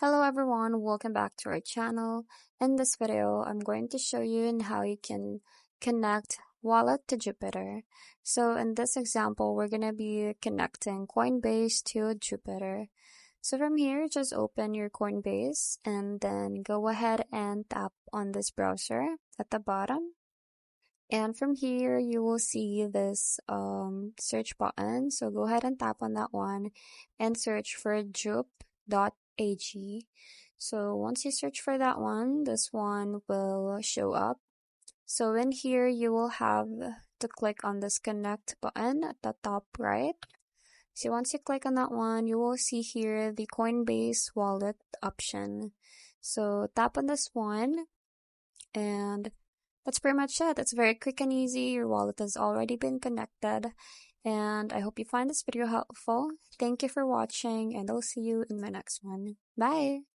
Hello everyone, welcome back to our channel. In this video, I'm going to show you on how you can connect wallet to Jupiter. So in this example, we're going to be connecting Coinbase to Jupiter. So from here, just open your Coinbase and then go ahead and tap on this browser at the bottom. And from here, you will see this search button. So go ahead and tap on that one and search for jup.ag. So once you search for that one, this one will show up. So in here, you will have to click on this connect button at the top right. So once you click on that one, you will see here the Coinbase wallet option. So tap on this one and that's pretty much it. It's very quick and easy. Your wallet has already been connected. And I hope you find this video helpful. Thank you for watching, and I'll see you in my next one. Bye!